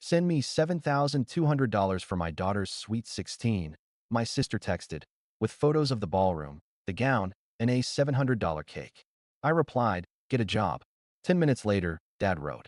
Send me $7,200 for my daughter's sweet 16, my sister texted, with photos of the ballroom, the gown, and a $700 cake. I replied, get a job. 10 minutes later, Dad wrote,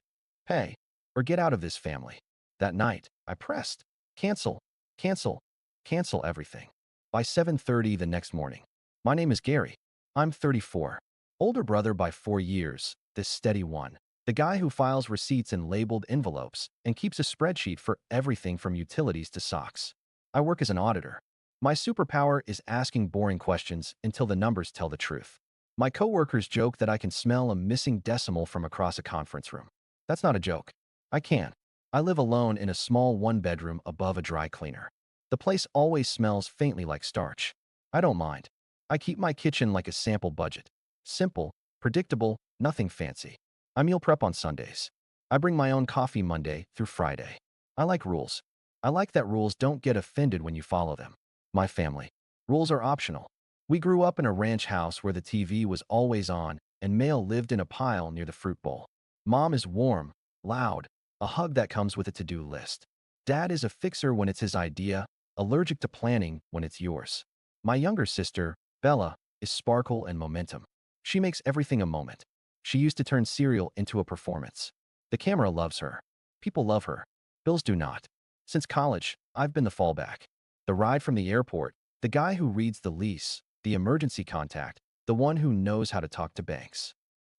pay, or get out of this family. That night, I pressed, cancel, cancel, cancel everything. By 7:30 the next morning. My name is Gary. I'm 34. Older brother by 4 years, this steady one. The guy who files receipts in labeled envelopes and keeps a spreadsheet for everything from utilities to socks. I work as an auditor. My superpower is asking boring questions until the numbers tell the truth. My coworkers joke that I can smell a missing decimal from across a conference room. That's not a joke. I can. I live alone in a small one-bedroom above a dry cleaner. The place always smells faintly like starch. I don't mind. I keep my kitchen like a sample budget. Simple, predictable, nothing fancy. I meal prep on Sundays. I bring my own coffee Monday through Friday. I like rules. I like that rules don't get offended when you follow them. My family. Rules are optional. We grew up in a ranch house where the TV was always on and mail lived in a pile near the fruit bowl. Mom is warm, loud, a hug that comes with a to-do list. Dad is a fixer when it's his idea, allergic to planning when it's yours. My younger sister, Bella, is sparkle and momentum. She makes everything a moment. She used to turn cereal into a performance. The camera loves her. People love her. Bills do not. Since college, I've been the fallback. The ride from the airport, the guy who reads the lease, the emergency contact, the one who knows how to talk to banks.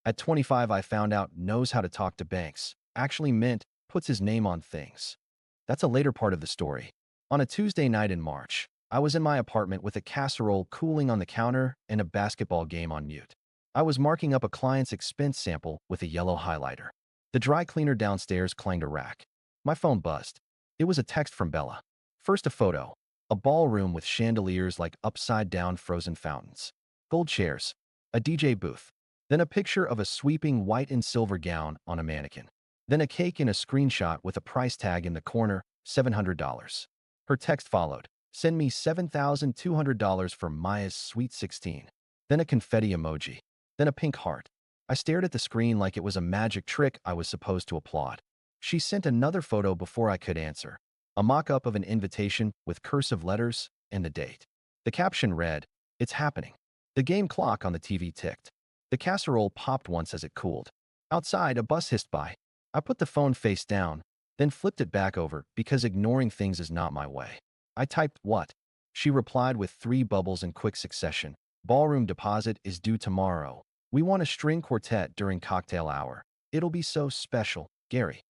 At 25, I found out knows how to talk to banks actually meant puts his name on things. That's a later part of the story. On a Tuesday night in March, I was in my apartment with a casserole cooling on the counter and a basketball game on mute. I was marking up a client's expense sample with a yellow highlighter. The dry cleaner downstairs clanged a rack. My phone buzzed. It was a text from Bella. First a photo. A ballroom with chandeliers like upside-down frozen fountains. Gold chairs. A DJ booth. Then a picture of a sweeping white and silver gown on a mannequin. Then a cake in a screenshot with a price tag in the corner, $700. Her text followed. Send me $7,200 for Maya's sweet 16. Then a confetti emoji. Then a pink heart. I stared at the screen like it was a magic trick I was supposed to applaud. She sent another photo before I could answer. A mock-up of an invitation with cursive letters and the date. The caption read, "It's happening." The game clock on the TV ticked. The casserole popped once as it cooled. Outside, a bus hissed by. I put the phone face down, then flipped it back over because ignoring things is not my way. I typed, "What?" She replied with 3 bubbles in quick succession. "Ballroom deposit is due tomorrow. We want a string quartet during cocktail hour. It'll be so special, Gary."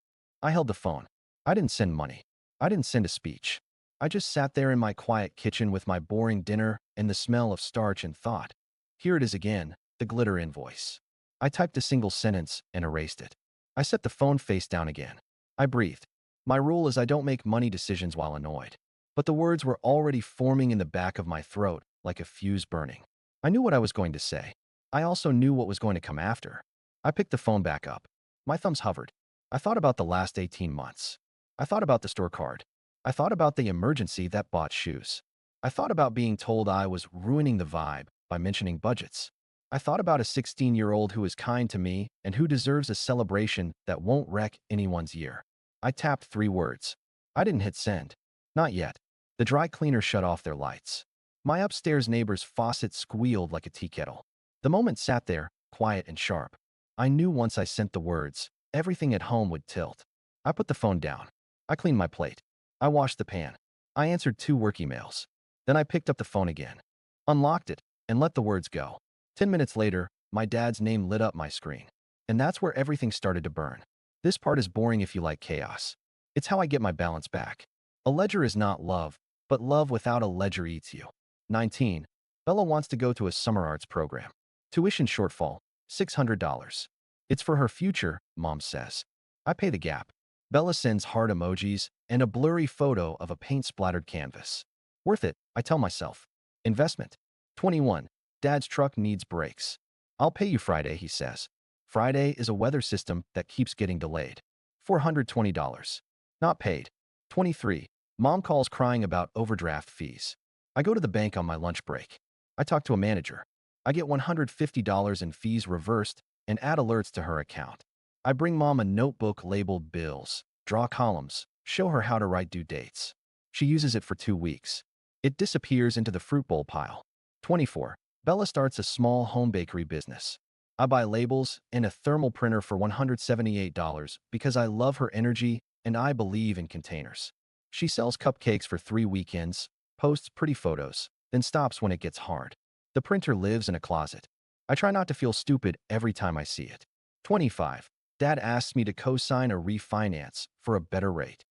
I held the phone. I didn't send money. I didn't send a speech. I just sat there in my quiet kitchen with my boring dinner and the smell of starch and thought, here it is again, the glitter invoice. I typed a single sentence and erased it. I set the phone face down again. I breathed. My rule is I don't make money decisions while annoyed. But the words were already forming in the back of my throat like a fuse burning. I knew what I was going to say. I also knew what was going to come after. I picked the phone back up. My thumbs hovered. I thought about the last 18 months. I thought about the store card. I thought about the emergency that bought shoes. I thought about being told I was ruining the vibe by mentioning budgets. I thought about a 16-year-old who is kind to me and who deserves a celebration that won't wreck anyone's year. I tapped 3 words. I didn't hit send. Not yet. The dry cleaner shut off their lights. My upstairs neighbor's faucet squealed like a tea kettle. The moment sat there, quiet and sharp. I knew once I sent the words, everything at home would tilt. I put the phone down. I cleaned my plate. I washed the pan. I answered 2 work emails. Then I picked up the phone again, unlocked it, and let the words go. 10 minutes later, my dad's name lit up my screen. And that's where everything started to burn. This part is boring if you like chaos. It's how I get my balance back. A ledger is not love, but love without a ledger eats you. 19. Bella wants to go to a summer arts program. Tuition shortfall, $600. It's for her future, Mom says. I pay the gap. Bella sends heart emojis and a blurry photo of a paint-splattered canvas. Worth it, I tell myself. Investment. 21. Dad's truck needs brakes. I'll pay you Friday, he says. Friday is a weather system that keeps getting delayed. $420. Not paid. 23. Mom calls crying about overdraft fees. I go to the bank on my lunch break. I talk to a manager. I get $150 in fees reversed and add alerts to her account. I bring Mom a notebook labeled bills, draw columns, Show her how to write due dates. She uses it for 2 weeks. It disappears into the fruit bowl pile. 24. Bella starts a small home bakery business. I buy labels and a thermal printer for $178 because I love her energy and I believe in containers. She sells cupcakes for 3 weekends, posts pretty photos, then stops when it gets hard. The printer lives in a closet. I try not to feel stupid every time I see it. 25. Dad asks me to co-sign a refinance for a better rate.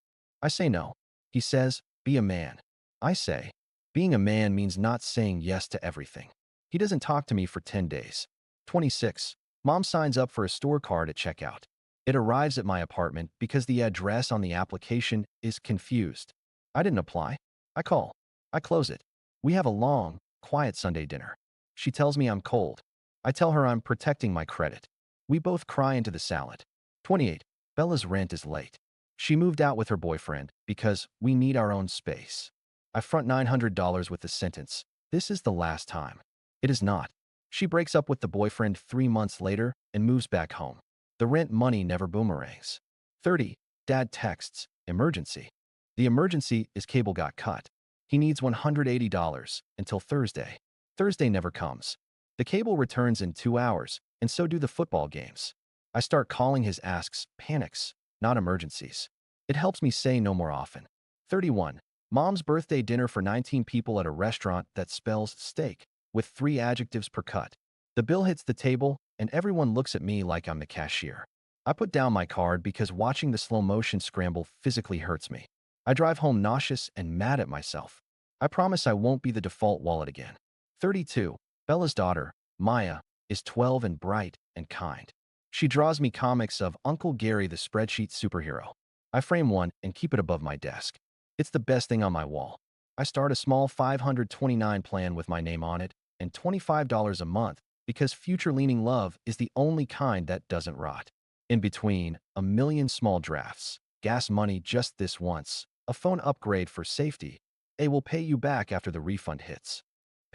I say no. He says, be a man. I say, being a man means not saying yes to everything. He doesn't talk to me for 10 days. 26. Mom signs up for a store card at checkout. It arrives at my apartment because the address on the application is confused. I didn't apply. I call. I close it. We have a long, quiet Sunday dinner. She tells me I'm cold. I tell her I'm protecting my credit. We both cry into the salad. 28. Bella's rent is late. She moved out with her boyfriend because we need our own space. I front $900 with the sentence, "This is the last time." It is not. She breaks up with the boyfriend 3 months later and moves back home. The rent money never boomerangs. 30. Dad texts, emergency. The emergency is cable got cut. He needs $180 until Thursday. Thursday never comes. The cable returns in 2 hours, and so do the football games. I start calling his asks panics, not emergencies. It helps me say no more often. 31. Mom's birthday dinner for 19 people at a restaurant that spells steak, with 3 adjectives per cut. The bill hits the table, and everyone looks at me like I'm the cashier. I put down my card because watching the slow-motion scramble physically hurts me. I drive home nauseous and mad at myself. I promise I won't be the default wallet again. 32. Bella's daughter, Maya, is 12 and bright and kind. She draws me comics of Uncle Gary the spreadsheet superhero. I frame one and keep it above my desk. It's the best thing on my wall. I start a small 529 plan with my name on it and $25 a month because future-leaning love is the only kind that doesn't rot. In between, a million small drafts, gas money just this once, a phone upgrade for safety. A will pay you back after the refund hits.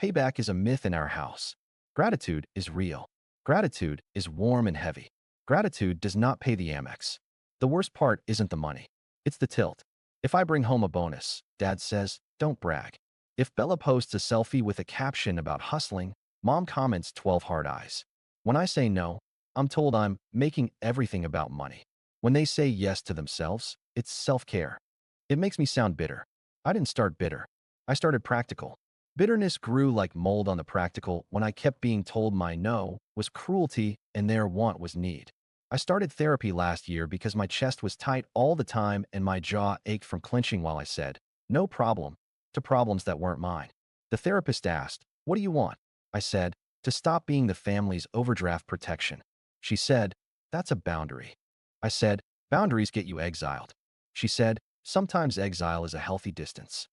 Payback is a myth in our house. Gratitude is real. Gratitude is warm and heavy. Gratitude does not pay the Amex. The worst part isn't the money. It's the tilt. If I bring home a bonus, Dad says, don't brag. If Bella posts a selfie with a caption about hustling, Mom comments 12 hard eyes. When I say no, I'm told I'm making everything about money. When they say yes to themselves, it's self-care. It makes me sound bitter. I didn't start bitter. I started practical. Bitterness grew like mold on the practical when I kept being told my no was cruelty and their want was need. I started therapy last year because my chest was tight all the time and my jaw ached from clenching while I said, no problem, to problems that weren't mine. The therapist asked, what do you want? I said, to stop being the family's overdraft protection. She said, that's a boundary. I said, boundaries get you exiled. She said, sometimes exile is a healthy distance.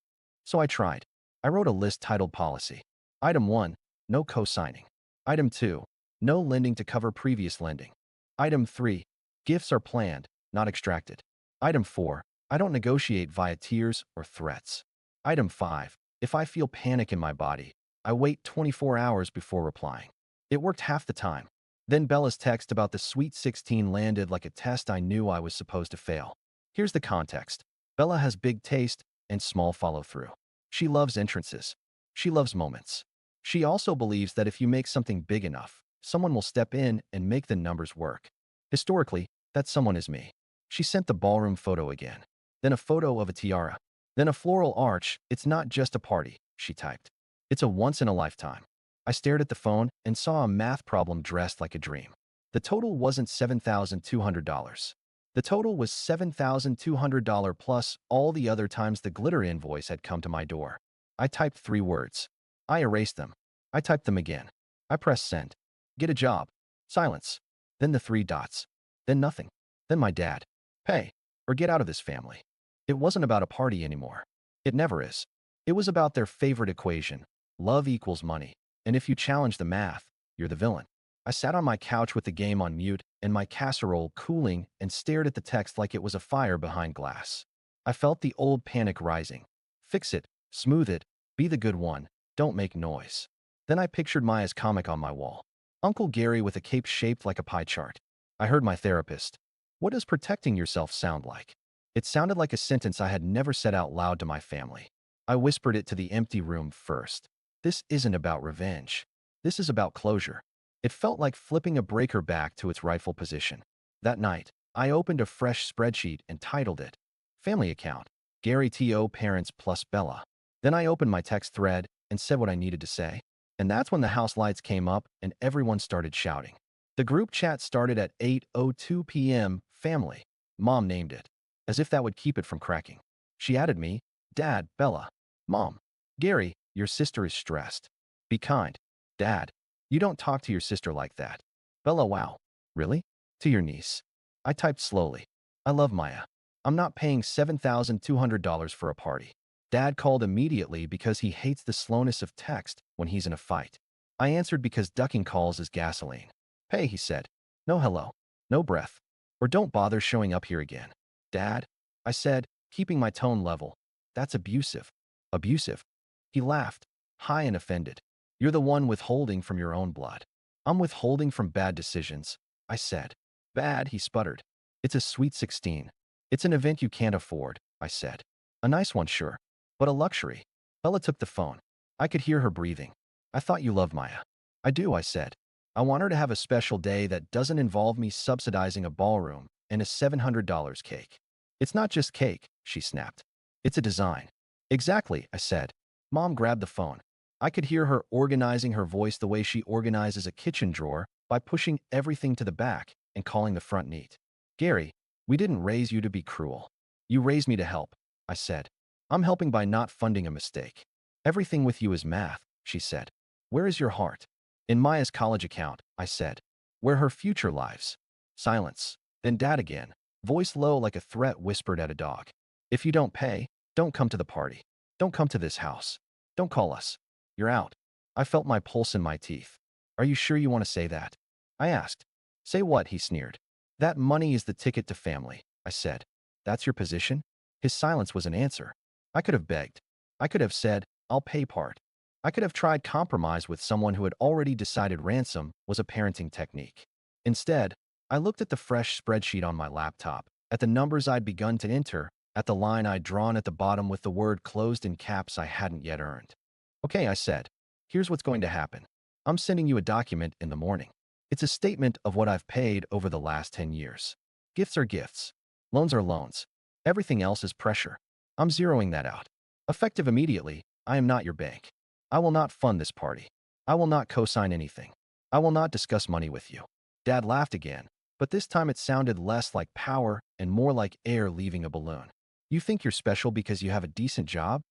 So I tried. I wrote a list titled Policy. Item 1, no co-signing. Item 2, no lending to cover previous lending. Item 3, gifts are planned, not extracted. Item 4, I don't negotiate via tears or threats. Item 5, if I feel panic in my body, I wait 24 hours before replying. It worked half the time. Then Bella's text about the Sweet 16 landed like a test I knew I was supposed to fail. Here's the context. Bella has big taste and small follow-through. She loves entrances. She loves moments. She also believes that if you make something big enough, someone will step in and make the numbers work. Historically, that someone is me. She sent the ballroom photo again. Then a photo of a tiara. Then a floral arch. It's not just a party, she typed. It's a once-in-a-lifetime. I stared at the phone and saw a math problem dressed like a dream. The total wasn't $7,200. The total was $7,200 plus all the other times the glitter invoice had come to my door. I typed 3 words. I erased them. I typed them again. I pressed send. Get a job. Silence. Then the 3 dots. Then nothing. Then my dad. Pay. Or get out of this family. It wasn't about a party anymore. It never is. It was about their favorite equation. Love equals money. And if you challenge the math, you're the villain. I sat on my couch with the game on mute and my casserole cooling and stared at the text like it was a fire behind glass. I felt the old panic rising. Fix it, smooth it, be the good one, don't make noise. Then I pictured Maya's comic on my wall. Uncle Gary with a cape shaped like a pie chart. I heard my therapist. What does protecting yourself sound like? It sounded like a sentence I had never said out loud to my family. I whispered it to the empty room first. This isn't about revenge. This is about closure. It felt like flipping a breaker back to its rightful position. That night, I opened a fresh spreadsheet and titled it, Family Account, Gary T.O. Parents plus Bella. Then I opened my text thread and said what I needed to say. And that's when the house lights came up and everyone started shouting. The group chat started at 8:02 p.m. Family. Mom named it, as if that would keep it from cracking. She added me, Dad, Bella. Mom, Gary, your sister is stressed. Be kind. Dad, you don't talk to your sister like that. Bella, wow. Really? To your niece. I typed slowly. I love Maya. I'm not paying $7,200 for a party. Dad called immediately because he hates the slowness of text when he's in a fight. I answered because ducking calls is gasoline. Pay, he said. No hello. No breath. Or don't bother showing up here again. Dad, I said, keeping my tone level. That's abusive. Abusive. He laughed, high and offended. You're the one withholding from your own blood. I'm withholding from bad decisions, I said. Bad, he sputtered. It's a sweet 16. It's an event you can't afford, I said. A nice one, sure. But a luxury. Bella took the phone. I could hear her breathing. I thought you loved Maya. I do, I said. I want her to have a special day that doesn't involve me subsidizing a ballroom and a $700 cake. It's not just cake, she snapped. It's a design. Exactly, I said. Mom grabbed the phone. I could hear her organizing her voice the way she organizes a kitchen drawer by pushing everything to the back and calling the front neat. Gary, we didn't raise you to be cruel. You raised me to help, I said. I'm helping by not funding a mistake. Everything with you is math, she said. Where is your heart? In Maya's college account, I said. Where her future lives? Silence. Then Dad again, voice low like a threat whispered at a dog. If you don't pay, don't come to the party. Don't come to this house. Don't call us. You're out. I felt my pulse in my teeth. Are you sure you want to say that? I asked. Say what, he sneered. That money is the ticket to family, I said. That's your position? His silence was an answer. I could have begged. I could have said, I'll pay part. I could have tried compromise with someone who had already decided ransom was a parenting technique. Instead, I looked at the fresh spreadsheet on my laptop, at the numbers I'd begun to enter, at the line I'd drawn at the bottom with the word closed in caps I hadn't yet earned. Okay, I said. Here's what's going to happen. I'm sending you a document in the morning. It's a statement of what I've paid over the last 10 years. Gifts are gifts. Loans are loans. Everything else is pressure. I'm zeroing that out. Effective immediately, I am not your bank. I will not fund this party. I will not co-sign anything. I will not discuss money with you. Dad laughed again, but this time it sounded less like power and more like air leaving a balloon. You think you're special because you have a decent job?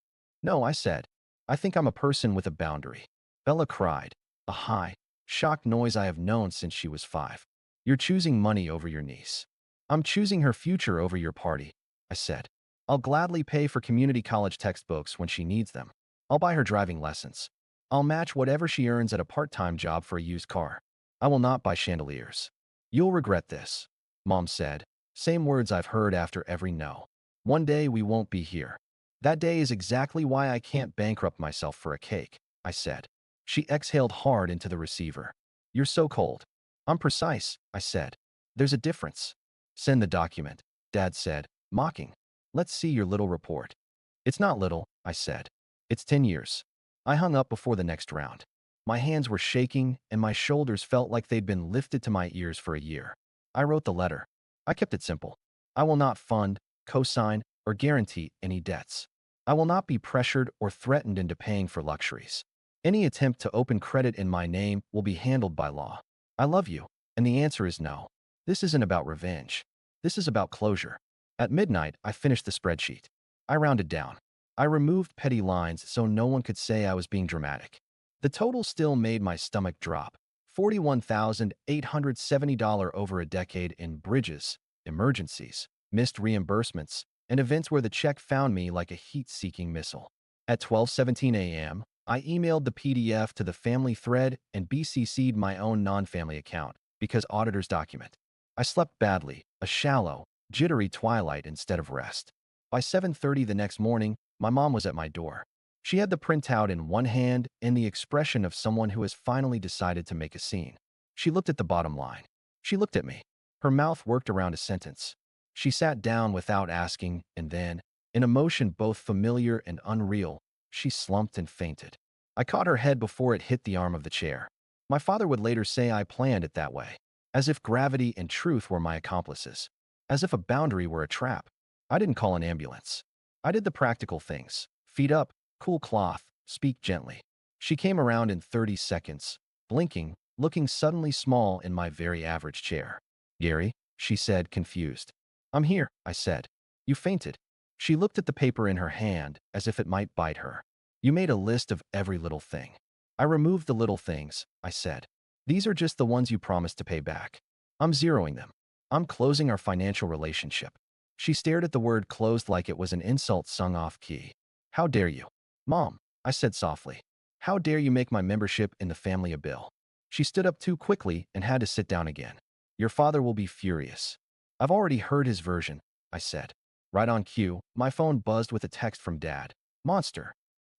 No, I said. I think I'm a person with a boundary. Bella cried, a high, shocked noise I have known since she was 5. You're choosing money over your niece. I'm choosing her future over your party, I said. I'll gladly pay for community college textbooks when she needs them. I'll buy her driving lessons. I'll match whatever she earns at a part-time job for a used car. I will not buy chandeliers. You'll regret this, Mom said. Same words I've heard after every no. One day we won't be here. That day is exactly why I can't bankrupt myself for a cake, I said. She exhaled hard into the receiver. You're so cold. I'm precise, I said. There's a difference. Send the document, Dad said, mocking. Let's see your little report. It's not little, I said. It's 10 years. I hung up before the next round. My hands were shaking and my shoulders felt like they'd been lifted to my ears for a year. I wrote the letter. I kept it simple. I will not fund, co-sign, or guarantee any debts. I will not be pressured or threatened into paying for luxuries. Any attempt to open credit in my name will be handled by law. I love you, and the answer is no. This isn't about revenge. This is about closure. At midnight, I finished the spreadsheet. I rounded down. I removed petty lines so no one could say I was being dramatic. The total still made my stomach drop. $41,870 over a decade in bridges, emergencies, missed reimbursements, and events where the check found me like a heat-seeking missile. At 12:17 a.m., I emailed the PDF to the family thread and BCC'd my own non-family account because auditors document. I slept badly, a shallow, jittery twilight instead of rest. By 7:30 the next morning, my mom was at my door. She had the printout in one hand and the expression of someone who has finally decided to make a scene. She looked at the bottom line. She looked at me. Her mouth worked around a sentence. She sat down without asking, and then, in a motion both familiar and unreal, she slumped and fainted. I caught her head before it hit the arm of the chair. My father would later say I planned it that way, as if gravity and truth were my accomplices, as if a boundary were a trap. I didn't call an ambulance. I did the practical things. Feet up, cool cloth, speak gently. She came around in 30 seconds, blinking, looking suddenly small in my very average chair. "Gary," she said, confused. "I'm here," I said. "You fainted." She looked at the paper in her hand as if it might bite her. "You made a list of every little thing." "I removed the little things," I said. "These are just the ones you promised to pay back. I'm zeroing them. I'm closing our financial relationship." She stared at the word closed like it was an insult sung off key. "How dare you?" "Mom," I said softly. "How dare you make my membership in the family a bill?" She stood up too quickly and had to sit down again. "Your father will be furious." "I've already heard his version," I said. Right on cue, my phone buzzed with a text from Dad. "Monster."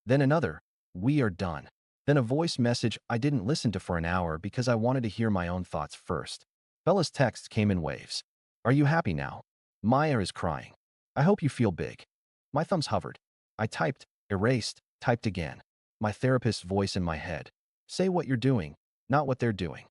Then another, "We are done." Then a voice message I didn't listen to for an hour because I wanted to hear my own thoughts first. Bella's text came in waves. "Are you happy now? Maya is crying. I hope you feel big." My thumbs hovered. I typed, erased, typed again. My therapist's voice in my head. "Say what you're doing, not what they're doing."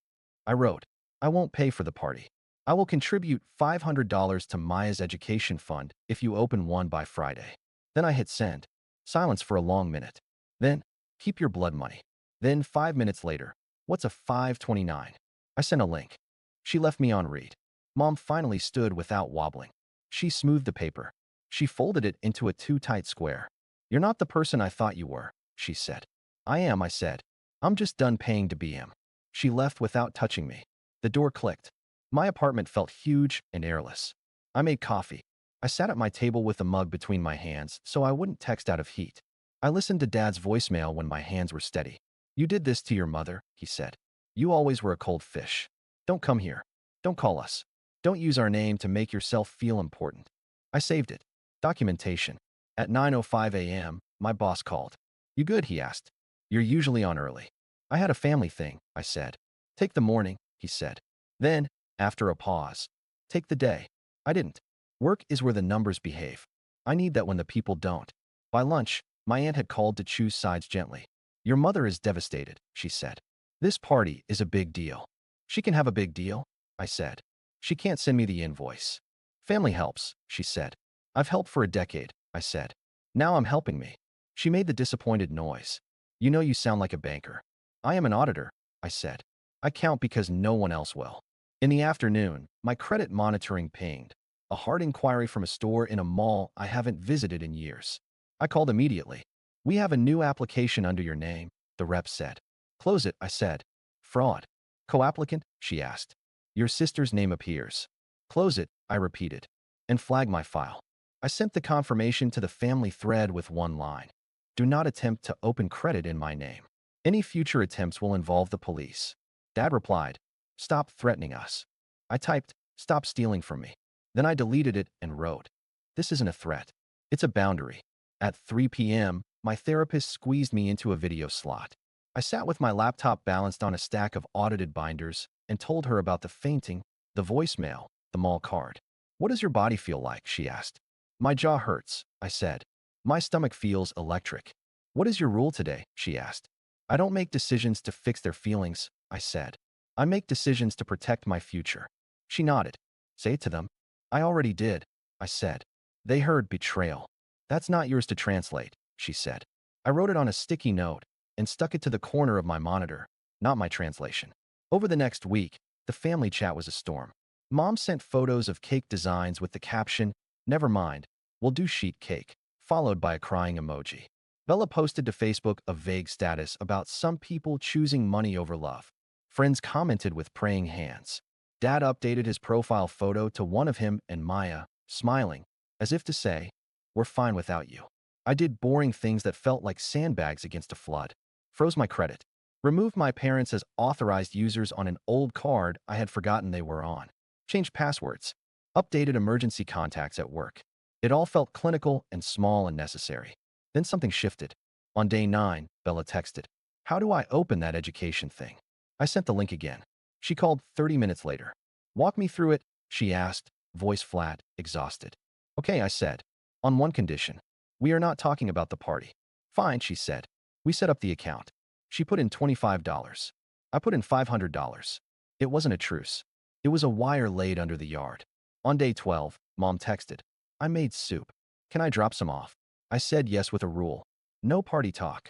I wrote, "I won't pay for the party. I will contribute $500 to Maya's education fund if you open one by Friday." Then I hit send. Silence for a long minute. Then, "Keep your blood money." Then 5 minutes later, "What's a 529?" I sent a link. She left me on read. Mom finally stood without wobbling. She smoothed the paper. She folded it into a too tight square. "You're not the person I thought you were," she said. "I am," I said. "I'm just done paying to be him." She left without touching me. The door clicked. My apartment felt huge and airless. I made coffee. I sat at my table with a mug between my hands so I wouldn't text out of heat. I listened to Dad's voicemail when my hands were steady. "You did this to your mother," he said. "You always were a cold fish. Don't come here. Don't call us. Don't use our name to make yourself feel important." I saved it. Documentation. At 9:05 a.m., my boss called. "You good?" he asked. "You're usually on early." "I had a family thing," I said. "Take the morning," he said. Then, after a pause, "Take the day." I didn't. Work is where the numbers behave. I need that when the people don't. By lunch, my aunt had called to choose sides gently. "Your mother is devastated," she said. "This party is a big deal." "She can have a big deal," I said. "She can't send me the invoice." "Family helps," she said. "I've helped for a decade," I said. "Now I'm helping me." She made the disappointed noise. "You know you sound like a banker." "I am an auditor," I said. "I count because no one else will." In the afternoon, my credit monitoring pinged. A hard inquiry from a store in a mall I haven't visited in years. I called immediately. "We have a new application under your name," the rep said. "Close it," I said. "Fraud." "Co-applicant?" she asked. "Your sister's name appears." "Close it," I repeated. "And flag my file." I sent the confirmation to the family thread with one line. "Do not attempt to open credit in my name. Any future attempts will involve the police." Dad replied, "Stop threatening us." I typed, "Stop stealing from me." Then I deleted it and wrote, "This isn't a threat. It's a boundary." At 3 p.m., my therapist squeezed me into a video slot. I sat with my laptop balanced on a stack of audited binders and told her about the fainting, the voicemail, the mall card. "What does your body feel like?" she asked. "My jaw hurts," I said. "My stomach feels electric." "What is your rule today?" she asked. "I don't make decisions to fix their feelings," I said. "I make decisions to protect my future." She nodded. "Say it to them." "I already did," I said. "They heard betrayal." "That's not yours to translate," she said. I wrote it on a sticky note and stuck it to the corner of my monitor, not my translation. Over the next week, the family chat was a storm. Mom sent photos of cake designs with the caption, "Never mind, we'll do sheet cake," followed by a crying emoji. Bella posted to Facebook a vague status about some people choosing money over love. Friends commented with praying hands. Dad updated his profile photo to one of him and Maya, smiling, as if to say, "We're fine without you." I did boring things that felt like sandbags against a flood. Froze my credit. Removed my parents as authorized users on an old card I had forgotten they were on. Changed passwords. Updated emergency contacts at work. It all felt clinical and small and necessary. Then something shifted. On day 9, Bella texted, "How do I open that education thing?" I sent the link again. She called 30 minutes later. "Walk me through it," she asked. voice flat, exhausted. Okay, I said. On one condition. We are not talking about the party. Fine, she said. We set up the account. She put in $25. I put in $500. It wasn't a truce. It was a wire laid under the yard. On day 12, Mom texted. I made soup. Can I drop some off? I said yes with a rule. No party talk.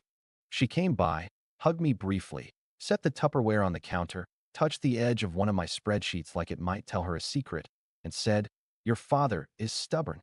She came by, hugged me briefly, set the Tupperware on the counter, touched the edge of one of my spreadsheets like it might tell her a secret, and said, Your father is stubborn.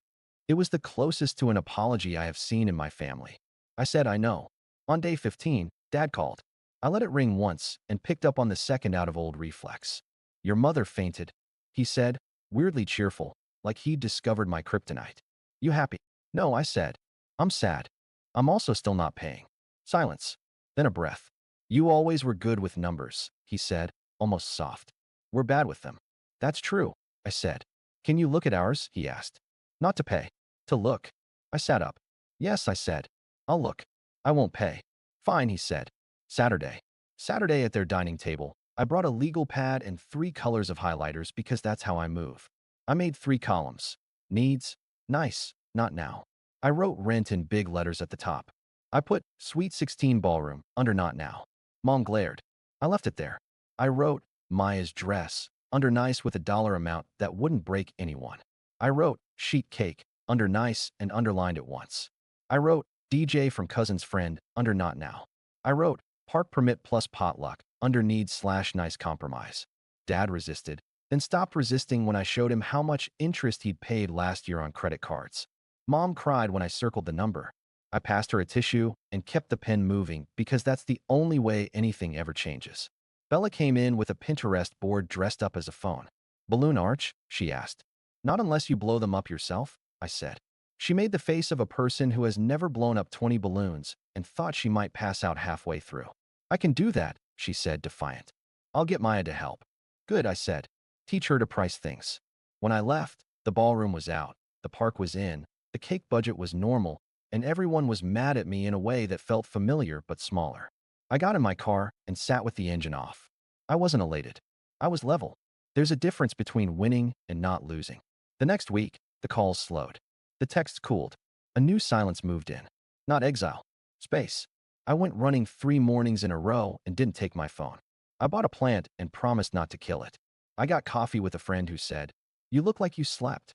It was the closest to an apology I have seen in my family. I said, I know. On day 15, Dad called. I let it ring once and picked up on the second out of old reflex. Your mother fainted, he said, weirdly cheerful, like he'd discovered my kryptonite. You happy? No, I said. I'm sad. I'm also still not paying. Silence. Then a breath. You always were good with numbers, he said, almost soft. We're bad with them. That's true, I said. Can you look at ours? He asked. Not to pay. To look. I sat up. Yes, I said. I'll look. I won't pay. Fine, he said. Saturday. Saturday at their dining table, I brought a legal pad and 3 colors of highlighters because that's how I move. I made 3 columns. Needs. Nice. Not now. I wrote rent in big letters at the top. I put Sweet 16 Ballroom under not now. Mom glared. I left it there. I wrote Maya's dress under nice with a dollar amount that wouldn't break anyone. I wrote sheet cake under nice and underlined it once. I wrote DJ from cousin's friend under not now. I wrote park permit plus potluck under needs/nice compromise. Dad resisted, then stopped resisting when I showed him how much interest he'd paid last year on credit cards. Mom cried when I circled the number. I passed her a tissue and kept the pen moving because that's the only way anything ever changes. Bella came in with a Pinterest board dressed up as a phone. Balloon arch? She asked. Not unless you blow them up yourself, I said. She made the face of a person who has never blown up 20 balloons and thought she might pass out halfway through. I can do that, she said, defiant. I'll get Maya to help. Good, I said. Teach her to price things. When I left, the ballroom was out, the park was in, the cake budget was normal, and everyone was mad at me in a way that felt familiar but smaller. I got in my car and sat with the engine off. I wasn't elated. I was level. There's a difference between winning and not losing. The next week, the calls slowed. The texts cooled. A new silence moved in. Not exile. Space. I went running 3 mornings in a row and didn't take my phone. I bought a plant and promised not to kill it. I got coffee with a friend who said, You look like you slept.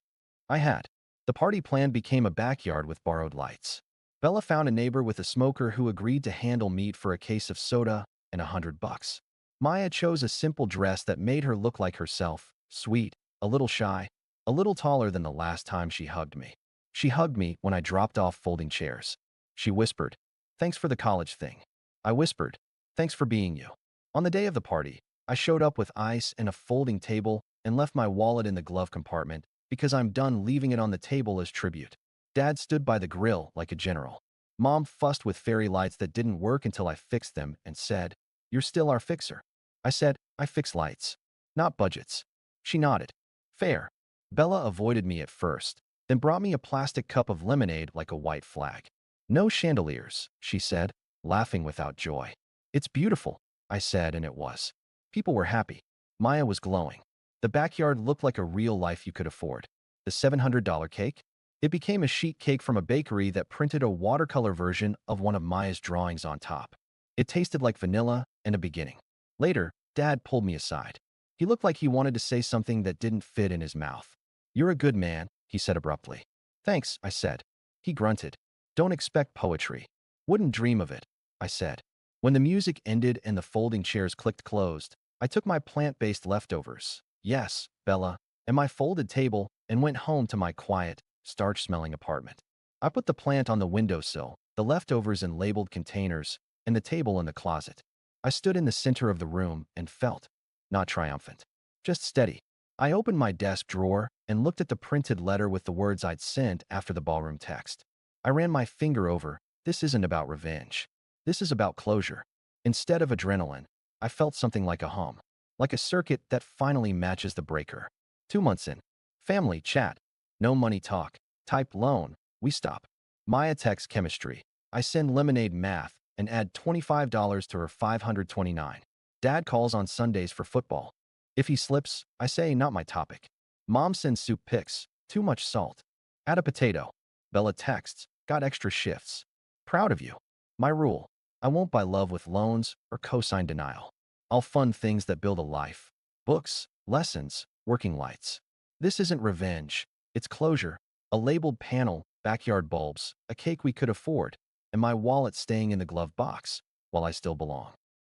I had. The party plan became a backyard with borrowed lights. Bella found a neighbor with a smoker who agreed to handle meat for a case of soda and $100. Maya chose a simple dress that made her look like herself, sweet, a little shy, a little taller than the last time she hugged me. She hugged me when I dropped off folding chairs. She whispered, Thanks for the college thing. I whispered, Thanks for being you. On the day of the party, I showed up with ice and a folding table and left my wallet in the glove compartment because I'm done leaving it on the table as tribute. Dad stood by the grill like a general. Mom fussed with fairy lights that didn't work until I fixed them and said, You're still our fixer. I said, I fix lights, not budgets. She nodded. Fair. Bella avoided me at first, then brought me a plastic cup of lemonade like a white flag. No chandeliers, she said, laughing without joy. It's beautiful, I said, and it was. People were happy. Maya was glowing. The backyard looked like a real life you could afford. The $700 cake? It became a sheet cake from a bakery that printed a watercolor version of one of Maya's drawings on top. It tasted like vanilla and a beginning. Later, Dad pulled me aside. He looked like he wanted to say something that didn't fit in his mouth. You're a good man, he said abruptly. Thanks, I said. He grunted. Don't expect poetry. Wouldn't dream of it, I said. When the music ended and the folding chairs clicked closed, I took my plant-based leftovers, yes, Bella, and my folded table and went home to my quiet, starch-smelling apartment. I put the plant on the windowsill, the leftovers in labeled containers, and the table in the closet. I stood in the center of the room and felt, not triumphant, just steady. I opened my desk drawer and looked at the printed letter with the words I'd sent after the ballroom text. I ran my finger over, this isn't about revenge. This is about closure. Instead of adrenaline, I felt something like a hum, like a circuit that finally matches the breaker. 2 months in. Family chat. No money talk. Type loan. We stop. Maya texts chemistry. I send lemonade math and add $25 to her $529. Dad calls on Sundays for football. If he slips, I say not my topic. Mom sends soup pics. Too much salt. Add a potato. Bella texts. Got extra shifts. Proud of you. My rule. I won't buy love with loans or cosign denial. I'll fund things that build a life. Books, lessons, working lights. This isn't revenge. It's closure. A labeled panel, backyard bulbs, a cake we could afford, and my wallet staying in the glove box while I still belong.